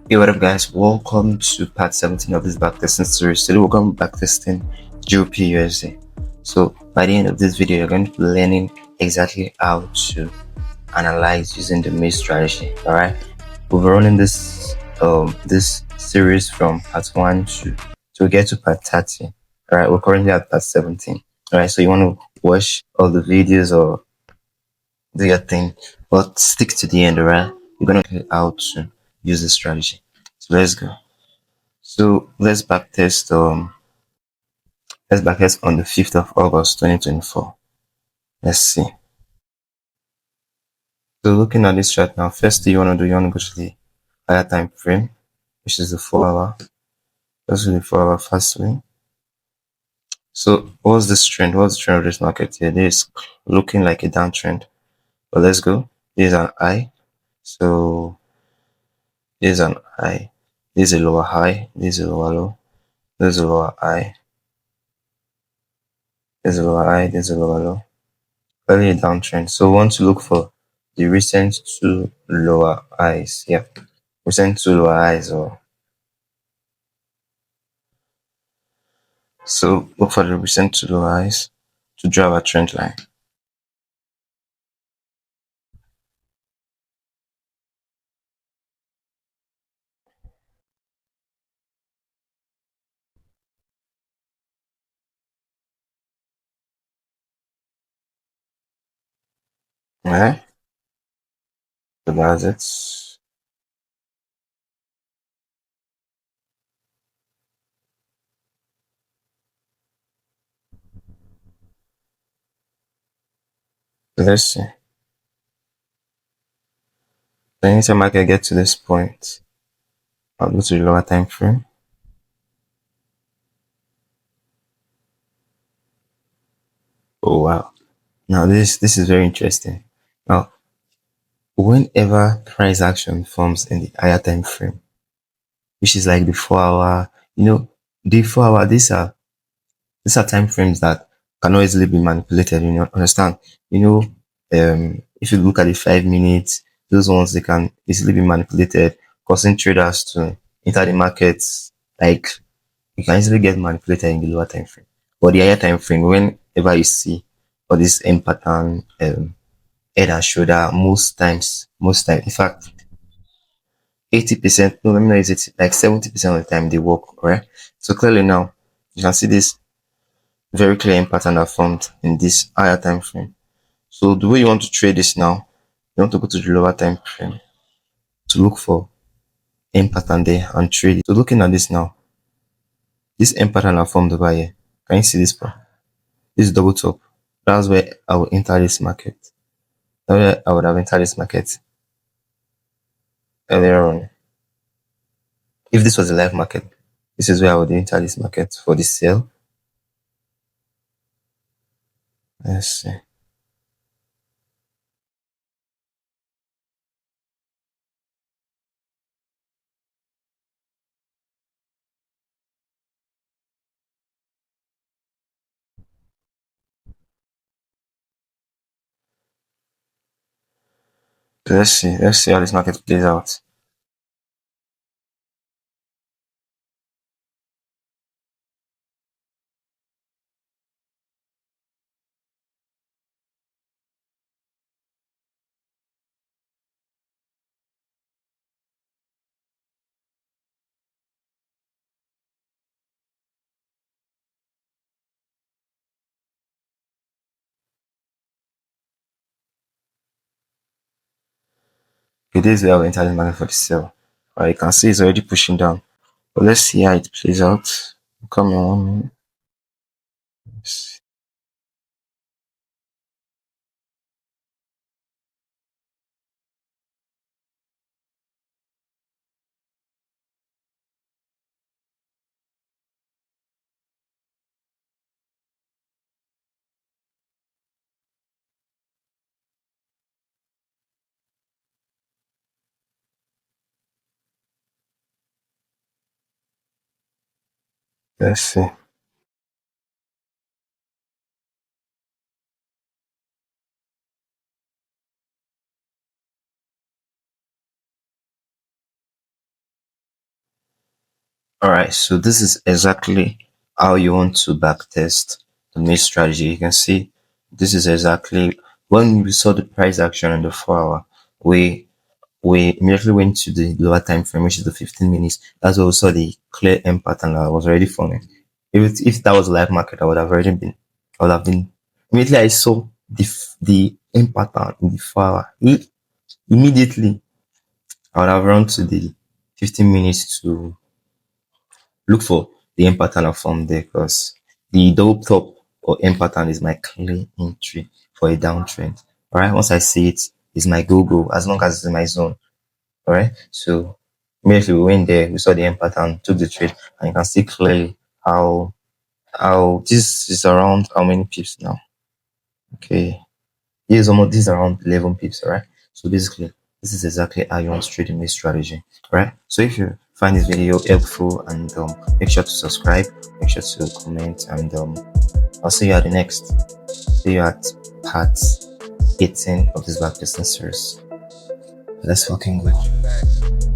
Hey, what up, guys? Welcome to part 17 of this backtesting series. Today, we're going to be backtesting GBP USD. So, by the end of this video, you're going to be learning exactly how to analyze using the MAEE strategy. All right, we'll be running this series from part 1 to get to part 30. All right, we're currently at part 17. All right, so you want to watch all the videos or do your thing, but stick to the end. All right, you're going to learn how to use this strategy. So let's go. So let's backtest on the 5th of August 2024. Let's see. So looking at this chart now, first thing you want to do, you want to go to the higher time frame, which is the 4 hour. Let's do the 4 hour fastly. So what's this trend? What's the trend of this market here? This is looking like a downtrend. But let's go. This is an high. So this is an high. This is a lower high. This is a lower low. This is a lower high. This is a lower high. This is a lower low. Clearly a downtrend. So we want to look for the recent two lower highs. Yeah, recent two lower highs. Or so look for the recent two lower highs to draw a trend line. Alright, so that's it. Let's see. So anytime I can get to this point, I'll go to the lower time frame. Oh wow. Now this is very interesting. Now, whenever price action forms in the higher time frame, which is like the 4 hour, the 4 hour, these are time frames that cannot easily be manipulated, understand? If you look at the 5 minutes, those ones they can easily be manipulated, causing traders to enter the markets. Like you can easily get manipulated in the lower time frame. But the higher time frame, whenever you see all this M pattern, head and shoulder, most time, in fact, 80%, no, let me know, is it like 70% of the time they work, right? So clearly now you can see this very clear M pattern that formed in this higher time frame. So the way you want to trade this now, you want to go to the lower time frame to look for M pattern there and trade it. So looking at this now, this M pattern that formed over here. Can you see this part? This double top. That's where I will enter this market. That's where I would have entered this market earlier on. If this was a live market, this is where I would enter this market for the sale. Let's see. So let's see. Let's see how this market plays out. Okay, this is where I will enter this market for the sale. You can see it's already pushing down. But let's see how it plays out. Come on 1 minute. Let's see. All right, so this is exactly how you want to backtest the main strategy. You can see this is exactly when we saw the price action on the 4 hour, we immediately went to the lower time frame, which is the 15 minutes. That's where we saw the clear M pattern that was already forming. If that was live market, I would have been immediately I saw the M pattern in the 4 hour. Immediately I would have run to the 15 minutes to look for the M pattern of form there because the double top or M pattern is my clear entry for a downtrend. All right, once I see it, it's my go as long as it's in my zone. All right, so immediately we went there, we saw the M pattern, took the trade, and you can see clearly how this is around how many pips now. Okay, this is around 11 pips. All right, so basically this is exactly how you want to trade in this strategy. All right, so if you find this video helpful and make sure to subscribe, make sure to comment, and I'll see you at the next. See you at part 18 of this backtesting series. Let's fucking go.